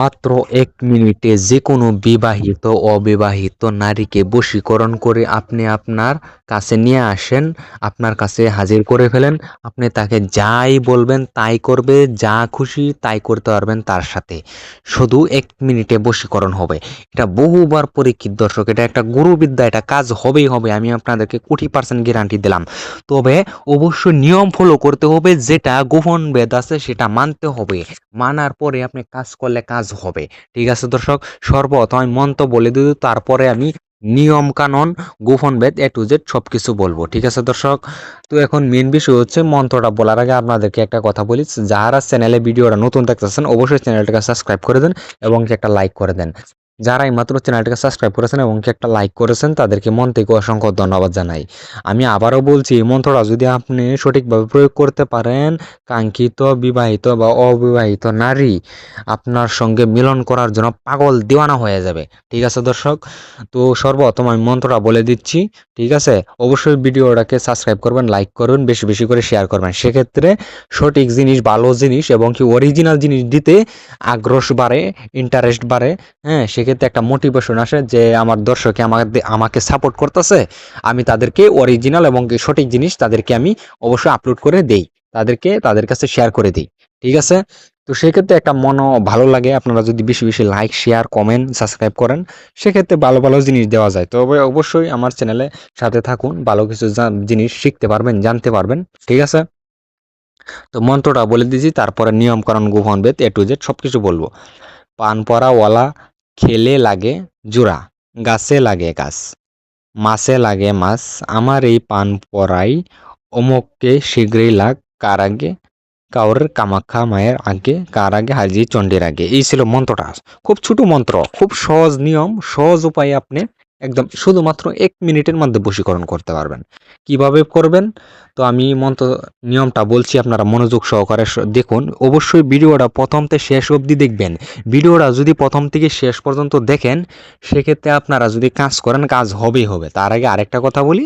মাত্র ১ মিনিটে যেকোনো বিবাহিত অবিবাহিত নারীকে বশীকরণ করে আপনি আপনার কাছে নিয়ে আসেন, আপনার কাছে হাজির করে ফেলেন। আপনি তাকে যাই বলবেন তাই করবে, যা খুশি তাই করতে পারবেন তার সাথে। শুধু ১ মিনিটে বশীকরণ হবে। এটা বহুবার পরীক্ষিত দর্শক, এটা একটা গুরুবিদ্যা, এটা কাজ হবেই হবে। আমি আপনাদেরকে কোটি % গ্যারান্টি দিলাম। তবে অবশ্যই নিয়ম ফলো করতে হবে, যেটা গোপন ভেদ আছে সেটা মানতে হবে। মানার পরে আপনি কাজ করলে কাজ হবে। ঠিক আছে দর্শক, সর্বপ্রথম আমি মন্ত্র বলে দিই, তারপরে আমি নিয়ম কানুন গোপন ভেদ A to Z সবকিছু বলবো। ঠিক আছে দর্শক, তো এখন মেন বিষয় হচ্ছে মন্ত্রটা বলার আগে আপনাদেরকে একটা কথা বলি, যারা চ্যানেলে ভিডিওটা নতুন দেখতেছেন অবশ্যই চ্যানেলটাকে সাবস্ক্রাইব করে দেন এবং একটা লাইক করে দেন। যারা এইমাত্র চ্যানেলটাকে সাবস্ক্রাইব করেছেন এবং একটা লাইক করেছেন তাদেরকে মন থেকে অসংখ্য ধন্যবাদ জানাই। আমি আবারও বলছি, এই মন্ত্রটা যদি আপনি সঠিকভাবে প্রয়োগ করতে পারেন, কাঙ্ক্ষিত বিবাহিত বা অবিবাহিত নারী আপনার সঙ্গে মিলন করার জন্য পাগল দিওয়ানা হয়ে যাবে। ঠিক আছে দর্শক, তো সর্বপ্রথম আমি মন্ত্রটা বলে দিচ্ছি। ঠিক আছে, অবশ্যই ভিডিওটাকে সাবস্ক্রাইব করবেন, লাইক করবেন, বেশি বেশি করে শেয়ার করবেন। সেক্ষেত্রে সঠিক জিনিস, ভালো জিনিস এবং কি অরিজিনাল জিনিস দিতে আগ্রহ বাড়ে, ইন্টারেস্ট বাড়ে। হ্যাঁ, সেক্ষেত্রে একটা মোটিভেশন আসে যে আমার দর্শকে আমাকে সাপোর্ট করতেছে, আমি তাদেরকে অরিজিনাল এবং সঠিক জিনিস তাদেরকে আমি অবশ্যই আপলোড করে দেই, তাদের কাছে শেয়ার করে দিই। ঠিক আছে, তো সেক্ষেত্রে একটা ভালো লাগে আপনারা যদি বেশি বেশি লাইক, শেয়ার, কমেন্ট, সাবস্ক্রাইব করেন। সেক্ষেত্রে ভালো ভালো জিনিস দেওয়া যায়। তবে অবশ্যই আমার চ্যানেলে সাথে থাকুন, ভালো কিছু জিনিস শিখতে পারবেন, জানতে পারবেন। ঠিক আছে, তো মন্ত্রটা বলে দিয়েছি, তারপরে নিয়ম কানুন গোপন ভেদ A to Z সবকিছু বলবো। পান পরাওয়ালা খেলে লাগে জোড়া, গাছে লাগে গাছ, মাছে লাগে মাছ, আমার এই পান পরাই অমুককে শীঘ্রই লাগ, কার আগে কাউরের কামাখ্যা মায়ের আগে, কার আগে হাজি চণ্ডীর আগে। এই ছিল মন্ত্রটা। খুব ছোট মন্ত্র, খুব সহজ নিয়ম, সহজ উপায়ে আপনি একদম শুধুমাত্র ১ মিনিটের মধ্যে বশীকরণ করতে পারবেন। কিভাবে করবেন? তো আমি নিয়মটা বলছি, আপনারা মনোযোগ সহকারে দেখুন। অবশ্যই ভিডিওটা প্রথম থেকে শেষ অবধি দেখবেন। ভিডিওটা যদি প্রথম থেকে শেষ পর্যন্ত দেখেন, সেক্ষেত্রে আপনারা যদি কাজ করেন কাজ হবেই হবে। তার আগে আরেকটা কথা বলি,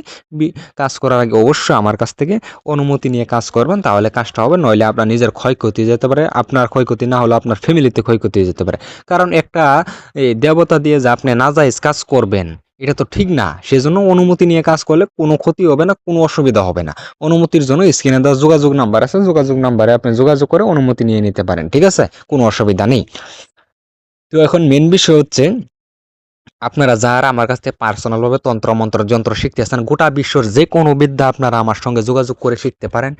কাজ করার আগে অবশ্যই আমার কাছ থেকে অনুমতি নিয়ে কাজ করবেন, তাহলে কাজটা হবে। নইলে আপনার নিজের ক্ষয়ক্ষতি যেতে পারে, আপনার ক্ষয়ক্ষতি না হলে আপনার ফ্যামিলিতে ক্ষয়ক্ষতি যেতে পারে। কারণ একটা দেবতা দিয়ে যে আপনি নাজায়েজ কাজ করবেন, এটা তো ঠিক না। সেজন্য অনুমতি নিয়ে কাজ করলে কোনো ক্ষতি হবে না, কোনো অসুবিধা হবে না। অনুমতির জন্য স্ক্রিনে দেওয়া যোগাযোগ নাম্বার আছে, যোগাযোগ নাম্বারে আপনি যোগাযোগ করে অনুমতি নিয়ে নিতে পারেন। ঠিক আছে, কোনো অসুবিধা নেই। তো এখন মেন বিষয় হচ্ছে, আপনারা যারা আমার কাছ থেকে পার্সোনাল ভাবে তন্ত্র মন্ত্র যন্ত্র শিখতেছেন, গোটা বিশ্বর যে কোনো বিদ্যা আপনারা আমার সঙ্গে যোগাযোগ করে শিখতে পারেন।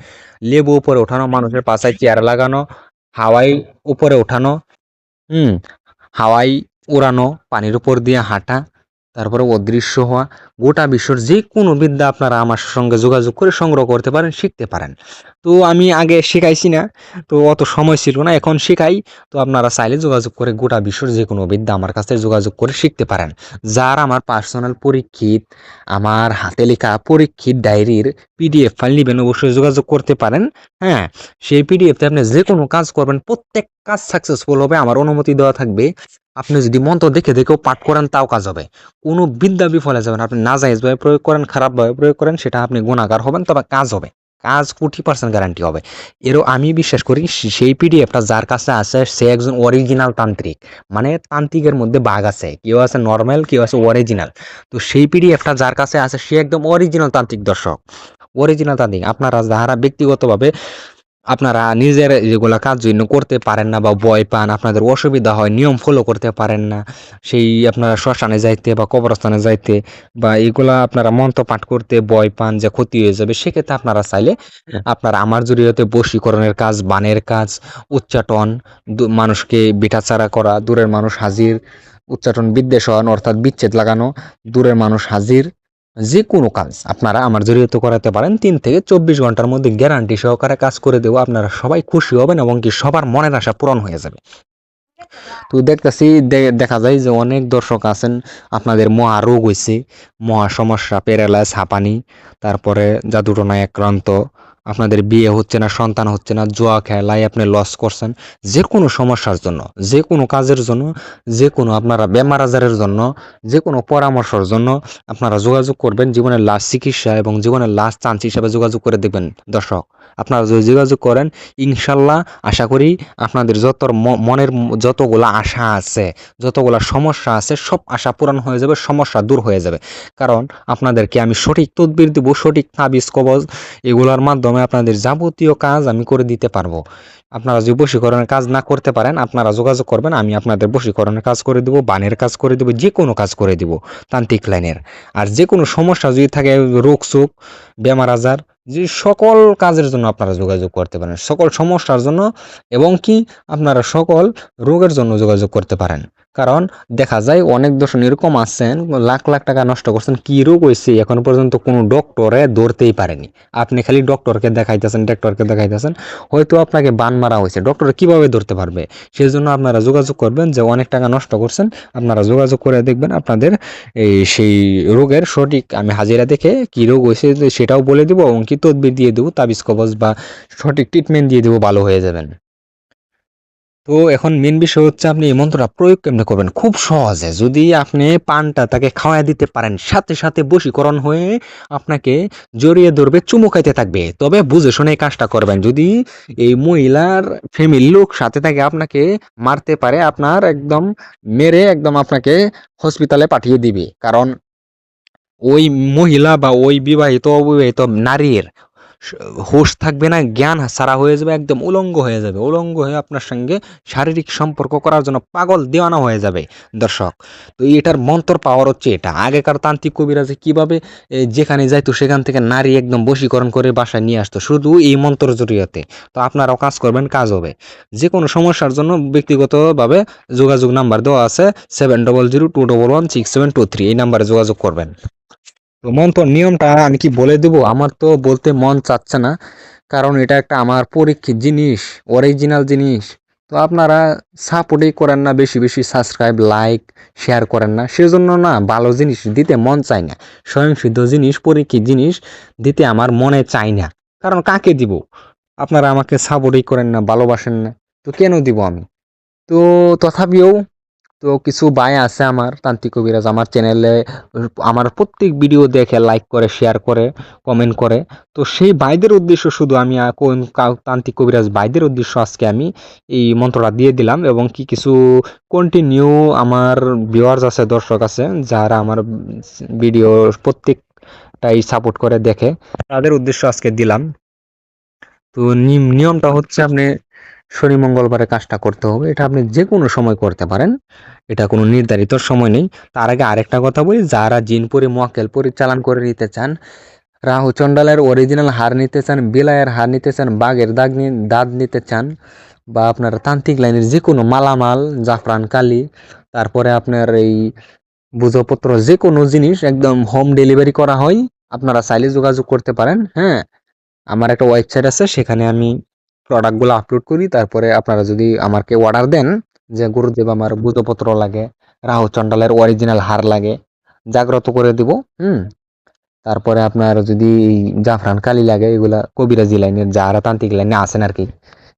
লেবু উপরে ওঠানো, মানুষের পাছায় চেয়ার লাগানো, হাওয়াই উপরে ওঠানো, হুম, হাওয়াই উড়ানো, পানির উপর দিয়ে হাঁটা, তারপরে অদৃশ্য হওয়া, গোটা বিশ্বর যে কোনো বিদ্যা আপনারা আমার সঙ্গে যোগাযোগ করে সংগ্রহ করতে পারেন, শিখতে পারেন। তো আমি আগে শিখাইছি না, তো অত সময় ছিল না, এখন শিখাই। তো আপনারা চাইলে যোগাযোগ করে গোটা বিশ্বর যে কোনো বিদ্যা আমার কাছে যোগাযোগ করে শিখতে পারেন। যার আমার পার্সোনাল পরীক্ষিত, আমার হাতে লেখা পরীক্ষিত ডায়েরির PDF ফাইল নেবেন, অবশ্যই যোগাযোগ করতে পারেন। হ্যাঁ, সেই PDF তে আপনি যে কোনো কাজ করবেন, প্রত্যেক কাজ সাকসেসফুল হবে, আমার অনুমতি দেওয়া থাকবে। আপনি যদি মন্ত্র দেখে দেখেও পাঠ করেন তাও কাজ হবে। কোনো বিদ্যা বিফলে যাবেন। আপনি নাজায়েজভাবে প্রয়োগ করেন, খারাপভাবে প্রয়োগ করেন, সেটা আপনি গুণাগার হবেন, তবে কাজ হবে। কাজ কোটি % গ্যারান্টি হবে। এরও আমি বিশ্বাস করি, সেই PDFটা যার কাছে আছে সে একজন অরিজিনাল তান্ত্রিক। মানে তান্ত্রিকের মধ্যে ভাগ আছে, কেউ আছে নর্মাল, কেউ আছে অরিজিনাল। তো সেই PDFটা যার কাছে আছে সে একদম অরিজিনাল তান্ত্রিক দর্শক, অরিজিনাল তান্ত্রিক। আপনারা যারা ব্যক্তিগতভাবে আপনারা নিজের যেগুলা কাজ জন্য করতে পারেন না বা ভয় পান, আপনাদের অসুবিধা হয়, নিয়ম ফলো করতে পারেন না, সেই আপনারা শ্মশানে যাইতে বা কবরস্থানে যাইতে বা এগুলা আপনারা মন্ত্র পাঠ করতে ভয় পান যে ক্ষতি হয়ে যাবে, সেক্ষেত্রে আপনারা চাইলে আপনারা আমার জড়িয়তে বশীকরণের কাজ, বানের কাজ, উচ্চাটন, মানুষকে বিটাচারা করা, দূরের মানুষ হাজির, উচ্চাটন বিদ্বেষণ অর্থাৎ বিচ্ছেদ লাগানো, দূরের মানুষ হাজির, যে কোনো কাজ আপনারা আমার জড়িয়ে করাতে পারেন। 3 থেকে 24 ঘন্টার মধ্যে গ্যারান্টি সহকারে কাজ করে দেবো। আপনারা সবাই খুশি হবেন এবং কি সবার মনের আশা পূরণ হয়ে যাবে। তো দেখতেছি, দেখা যায় যে অনেক দর্শক আছেন, আপনাদের মহা রোগ হয়েছে, মহা সমস্যা, প্যারালাইস, হাঁপানি, তারপরে জাদুটনায় আক্রান্ত, আপনাদের বিয়ে হচ্ছে না, সন্তান হচ্ছে না, জুয়া খেলায় আপনি লস করছেন, যে কোনো সমস্যার জন্য, যে কোনো কাজের জন্য, যে কোনো আপনারা বেমার আজারের জন্য, যে কোনো পরামর্শের জন্য আপনারা যোগাযোগ করবেন জীবনের লাস্ট চিকিৎসা এবং জীবনের লাস্ট চান্স হিসাবে যোগাযোগ করে দেখবেন দর্শক। আপনারা যদি যোগাযোগ করেন ইনশাল্লাহ আশা করি আপনাদের মনের যতগুলা আশা আছে, যতগুলা সমস্যা আছে, সব আশা পূরণ হয়ে যাবে, সমস্যা দূর হয়ে যাবে। কারণ আপনাদেরকে আমি সঠিক তদবির দিব, সঠিক তাবিজ কবজ, এগুলোর মাধ্যমে আপনাদের যাবতীয় কাজ আমি করে দিতে পারবো। আপনারা যদি বশীকরণের কাজ না করতে পারেন আপনারা যোগাযোগ করবেন, আমি আপনাদের বশীকরণের কাজ করে দিব, বানের কাজ করে দিব, যে কোনো কাজ করে দিব তান্ত্রিক লাইনের। আর যে কোনো সমস্যা যদি থাকে, রোগ শোক, বেমার আজার, যে সকল কাজের জন্য আপনারা যোগাযোগ করতে পারেন, সকল সমস্যার জন্য, এবং কি আপনারা সকল রোগের জন্য যোগাযোগ করতে পারেন। কারণ দেখা যায় অনেক দর্শক এরকম আছেন লাখ লাখ টাকা নষ্ট করছেন, কি রোগ হয়েছে এখন পর্যন্ত কোনো ডক্টরে ধরতেই পারেনি। আপনি খালি ডক্টরকে দেখাইতেছেন, হয়তো আপনাকে বান মারা হয়েছে, ডক্টর কিভাবে ধরতে পারবে? সেই জন্য আপনারা যোগাযোগ করবেন, যে অনেক টাকা নষ্ট করছেন আপনারা যোগাযোগ করে দেখবেন আপনাদের সেই রোগের সঠিক আমি হাজিরা দেখে কি রোগ হয়েছে সেটাও বলে দেবো, এবং কি তদবির দিয়ে দেবো, তাবিজ কবজ বা সঠিক ট্রিটমেন্ট দিয়ে দেবো, ভালো হয়ে যাবেন। তো এখন মেন বিষয় হচ্ছে আপনি এই মন্ত্রটা প্রয়োগ কেমনে করবেন। খুব সহজে, যদি আপনি পানটা তাকে খাওয়াই দিতে পারেন, সাথে সাথে বশীকরণ হয়ে আপনাকে জড়িয়ে ধরবে, চুমু খাইতে থাকবে। তবে বুঝে শুনে এই কাজটা করবেন। যদি এই মহিলার ফ্যামিলির লোক সাথে থাকে আপনাকে মারতে পারে, আপনার একদম মেরে একদম আপনাকে হসপিটালে পাঠিয়ে দিবে। কারণ ওই মহিলা বা ওই বিবাহিত অবিবাহিত নারীর হুঁশ থাকবে না, জ্ঞান সারা হয়ে যাবে, একদম উলঙ্গ হয়ে যাবে, উলঙ্গ হয়ে আপনার সঙ্গে শারীরিক সম্পর্ক করার জন্য পাগল দেওয়ানা হয়ে যাবে দর্শক। তো এটার মন্ত্র পাওয়ার হচ্ছে এটা। আগেকার তান্ত্রিক কবিরাজে কিভাবে যেখানে যাইতো সেখান থেকে নারী একদম বশীকরণ করে বাসায় নিয়ে আসতো শুধু এই মন্ত্র জড়িয়তে। তো আপনারাও কাজ করবেন, কাজ হবে। যে কোনো সমস্যার জন্য ব্যক্তিগতভাবে যোগাযোগ নাম্বার দেওয়া আছে 7002116723, এই নাম্বারে যোগাযোগ করবেন। তো মন্ত্র নিয়মটা আমি কি বলে দেবো? আমার তো বলতে মন চাচ্ছে না, কারণ এটা একটা আমার পরীক্ষিত জিনিস, অরিজিনাল জিনিস। তো আপনারা সাপোর্টই করেন না, বেশি বেশি সাবস্ক্রাইব, লাইক, শেয়ার করেন না, সেজন্য না ভালো জিনিস দিতে মন চায় না। স্বয়ংসিদ্ধ জিনিস, পরীক্ষিত জিনিস দিতে আমার মনে চায় না। কারণ কাকে দিব? আপনারা আমাকে সাপোর্টই করেন না, ভালোবাসেন না, তো কেন দিব আমি? তো তথাপিও তো কিছু ভাই আছে আমার তান্ত্রিক কবিরাজ আমার চ্যানেলে, আমার প্রত্যেক ভিডিও দেখে, লাইক করে, শেয়ার করে, কমেন্ট করে। তো সেই ভাইদের উদ্দেশ্য শুধু আমি কোন তান্ত্রিক কবিরাজ ভাইদের উদ্দেশ্য আজকে আমি এই মন্ত্রটা দিয়ে দিলাম, এবং কি কিছু কন্টিনিউ আমার ভিউয়ার্স আছে, দর্শক আছে যারা আমার ভিডিও প্রত্যেকটাই সাপোর্ট করে দেখে, তাদের উদ্দেশ্য আজকে দিলাম। তো নিয়মটা হচ্ছে আপনি শনি মঙ্গলবারে কাজটা করতে হবে। এটা আপনি যে কোনো সময় করতে পারেন, এটা কোনো নির্ধারিত সময় নেই। তার আগে আরেকটা কথা বলি, যারা জিনপুরি মক্কেল পরিচালন করে নিতে চান, রাহু চণ্ডালের অরিজিনাল হার নিতে চান, বিলায়ের হার নিতে চান, বাঘের দাঁত নিতে চান, বা আপনার তান্ত্রিক লাইনের যে কোনো মালামাল, জাফরান কালি, তারপরে আপনার এই ভূজপত্র, যে কোনো জিনিস একদম হোম ডেলিভারি করা হয়। আপনারা চাইলে যোগাযোগ করতে পারেন। হ্যাঁ, আমার একটা ওয়েবসাইট আছে, সেখানে আমি প্রোডাক্টগুলো আপলোড করি। তারপরে আপনারা যদি আমাকে অর্ডার দেন যে গুরুদেব আমার ভূতপত্র লাগে, রাহু চণ্ডালের অরিজিনাল হার লাগে, জাগ্রত করে দিব। তারপরে আপনার যদি জাফরান কালি লাগে, এগুলা কবিরাজি লাইনের যারা তান্ত্রিক লাইনে আছেন আর কি,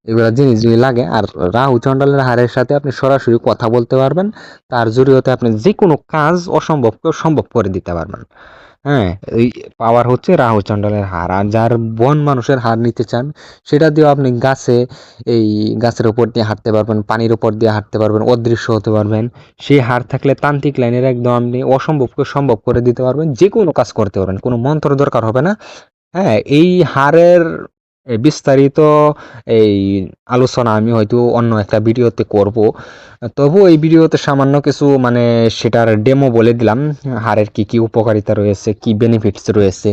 এগুলা জিনিস যদি লাগে, আর রাহু চণ্ডালের হারের সাথে আপনি সরাসরি কথা বলতে পারবেন, তার জরিয়তে আপনি যে কোনো কাজ অসম্ভবকে সম্ভব করে দিতে পারবেন। হ্যাঁ, এই পাওয়ার হচ্ছে রাহু চণ্ডালের হার। আর যার বন মানুষের হার নিতে চান, সেটা দিয়েও আপনি এই গাছের উপর দিয়ে হাঁটতে পারবেন, পানির উপর দিয়ে হাঁটতে পারবেন, অদৃশ্য হতে পারবেন। সেই হার থাকলে তান্ত্রিক লাইনের একদম আপনি অসম্ভবকে সম্ভব করে দিতে পারবেন, যে কোনো কাজ করতে পারবেন, কোনো মন্ত্র দরকার হবে না। হ্যাঁ, এই হারের বিস্তারিত এই আলোচনা আমি হয়তো অন্য একটা ভিডিওতে করব। তবু এই ভিডিওতে সামান্য কিছু মানে সেটার ডেমো বলে দিলাম, হারের কি কি উপকারিতা রয়েছে, কি বেনিফিটস রয়েছে।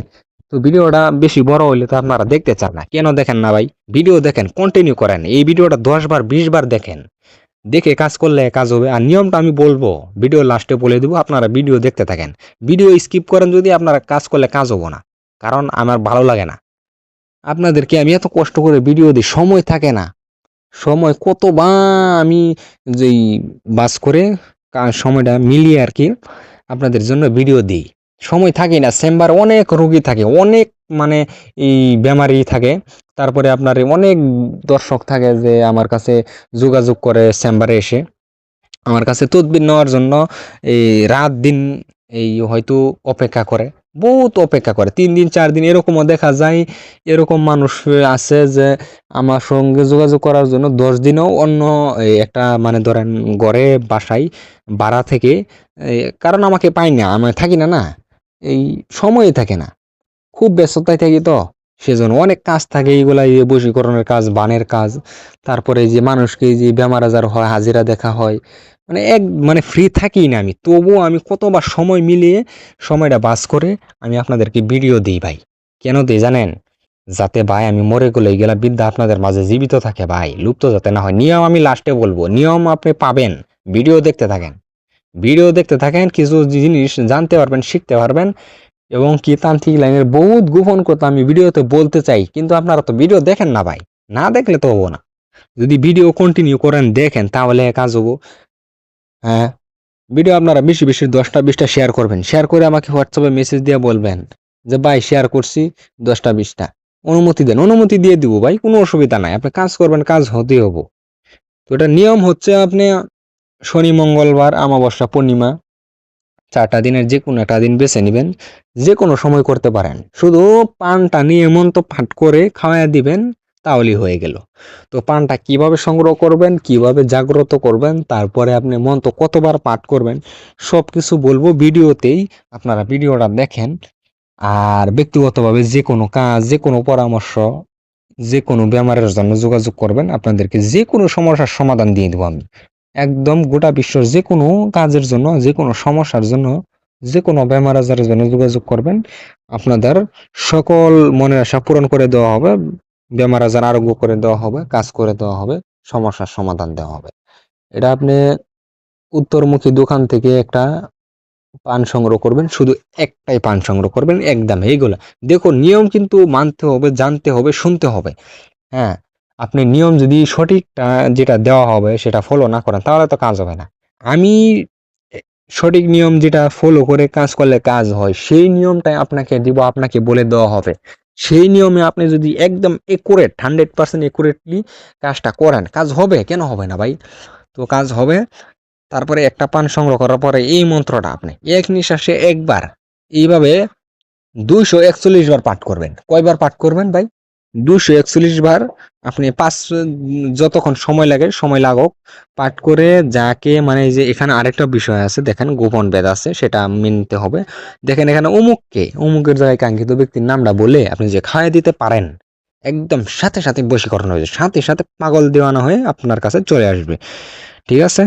তো ভিডিওটা বেশি বড় হইলে তো আপনারা দেখতে চান না, কেন দেখেন না ভাই? ভিডিও দেখেন, কন্টিনিউ করেন, এই ভিডিওটা 10 বার 20 বার দেখেন, দেখে কাজ করলে কাজ হবে। আর নিয়মটা আমি বলবো, ভিডিও লাস্টে বলে দিব, আপনারা ভিডিও দেখতে থাকেন। ভিডিও স্কিপ করেন যদি, আপনারা কাজ করলে কাজ হবো না, কারণ আমার ভালো লাগে না আপনাদেরকে আমি এত কষ্ট করে ভিডিও দিই, সময় থাকে না। সময় কত বা আমি যেই বাস করে সময়টা মিলিয়ে আর কি আপনাদের জন্য ভিডিও দিই। সময় থাকে না, চেম্বার অনেক রোগী থাকে, অনেক মানে এই বেমারি থাকে। তারপরে আপনার অনেক দর্শক থাকে যে আমার কাছে যোগাযোগ করে চেম্বারে এসে আমার কাছে তদবির নেওয়ার জন্য এই রাত দিন এই হয়তো অপেক্ষা করে, বহুত অপেক্ষা করে, 3 দিন 4 দিন এরকমও দেখা যায়। এরকম মানুষ আছে যে আমার সঙ্গে যোগাযোগ করার জন্য 10 দিনও অন্য এই একটা মানে ধরেন ঘরে বাসায় ভাড়া থেকে কারণ আমাকে পাই না, আমি থাকি না না, এই সময়ই থাকে না, খুব ব্যস্ততায় থাকি তো, সেজন্য অনেক কাজ থাকে, এইগুলা এই বশীকরণের কাজ, বানের কাজ, তারপরে এই যে মানুষকে এই যে বেমার আজার হয় হাজিরা দেখা হয়, মানে মানে ফ্রি থাকি না আমি, তবুও আমি কতবার সময় মিলিয়ে সময়টা বাস করে আমি আপনাদেরকে ভিডিও দিই ভাই। কেন দিই জানেন? যাতে ভাই আমি মরে গেলে এইগুলা বিদ্যা আপনাদের মাঝে জীবিত থাকে ভাই, লুপ্ত যাতে না হয়। নিয়ম আমি লাস্টে বলবো, নিয়ম আপনি পাবেন, ভিডিও দেখতে থাকেন, ভিডিও দেখতে থাকেন, কিছু জিনিস জানতে পারবেন, শিখতে পারবেন। এবং কি তান্ত্রিক লাইনের বহুত গোপন কথা আমি ভিডিওতে বলতে চাই, কিন্তু আপনারা তো ভিডিও দেখেন না ভাই, না দেখলে তো হবো না। যদি ভিডিও কন্টিনিউ করেন দেখেন তাহলে কাজ হবো। হ্যাঁ, ভিডিও আপনারা বেশি বেশি 10টা 20টা শেয়ার করবেন, শেয়ার করে আমাকে হোয়াটসঅ্যাপে মেসেজ দিয়ে বলবেন যে ভাই শেয়ার করছি 10টা 20টা, অনুমতি দেন, অনুমতি দিয়ে দিব ভাই, কোনো অসুবিধা নাই, আপনি কাজ করবেন, কাজ হতেই হবো। তো এটা নিয়ম হচ্ছে আপনি শনি মঙ্গলবার আমাবস্যা পূর্ণিমা 4টা দিনের যে কোনো একটা দিন বেছে নেবেন, যে কোনো সময় করতে পারেন, শুধু পানটা নিয়ে মন্ত্র পাঠ করে খাওয়াইয়া দিবেন, তাহলেই হয়ে গেল। তো পানটা কিভাবে সংগ্রহ করবেন, কিভাবে জাগ্রত করবেন, তারপরে আপনি মন্ত্র কতবার পাঠ করবেন, সব কিছু বলবো ভিডিওতেই, আপনারা ভিডিওটা দেখেন। আর ব্যক্তিগতভাবে যে কোনো কাজ, যে কোনো পরামর্শ, যে কোনো বেমারের জন্য যোগাযোগ করবেন, আপনাদেরকে যে কোনো সমস্যার সমাধান দিয়ে দেবো আমি, একদম গোটা বিশ্বের যে কোনো কাজের জন্য, যে কোনো সমস্যার জন্য, যে কোনো বেমার আজারের জন্য যোগাযোগ করবেন, আপনাদের সকল মনের আশা পূরণ করে দেওয়া হবে, বেমার আজার আরোগ্য করে দেওয়া হবে, কাজ করে দেওয়া হবে, সমস্যার সমাধান দেওয়া হবে। এটা আপনি উত্তরমুখী দোকান থেকে একটা পান সংগ্রহ করবেন, শুধু একটাই পান সংগ্রহ করবেন, একদম এইগুলা। দেখো নিয়ম কিন্তু মানতে হবে, জানতে হবে, শুনতে হবে। হ্যাঁ, আপনি নিয়ম যদি সঠিকটা যেটা দেওয়া হবে সেটা ফলো না করেন তাহলে তো কাজ হবে না। আমি এ সঠিক নিয়ম যেটা ফলো করে কাজ করলে কাজ হয়, সেই নিয়মটাই আপনাকে দিব, আপনাকে বলে দেওয়া হবে। সেই নিয়মে আপনি যদি একদম একুরেট 100% একুরেটলি কাজটা করেন, কাজ হবে, কেন হবে না ভাই? তো কাজ হবে। তারপরে একটা পান সংগ্রহ করার পরে এই মন্ত্রটা আপনি এক নিঃশ্বাসে একবার এইভাবে 241 বার পাঠ করবেন। কয়বার পাঠ করবেন ভাই? 241 বার। আপনি যতক্ষণ সময় লাগে, সময় লাগুক, পাঠ করে যাকে মানে এই যে এখানে আরেকটা বিষয় আছে দেখেন, গোপন ভেদ আছে, সেটা মেনতে হবে। দেখেন এখানে অমুকের জায়গায় কাঙ্ক্ষিত ব্যক্তির নামটা বলে আপনি যে খাওয়াই দিতে পারেন, একদম সাথে সাথে বশীকরণ হয়ে যায়, সাথে সাথে পাগল দেওয়ানো হয়ে আপনার কাছে চলে আসবে। ঠিক আছে?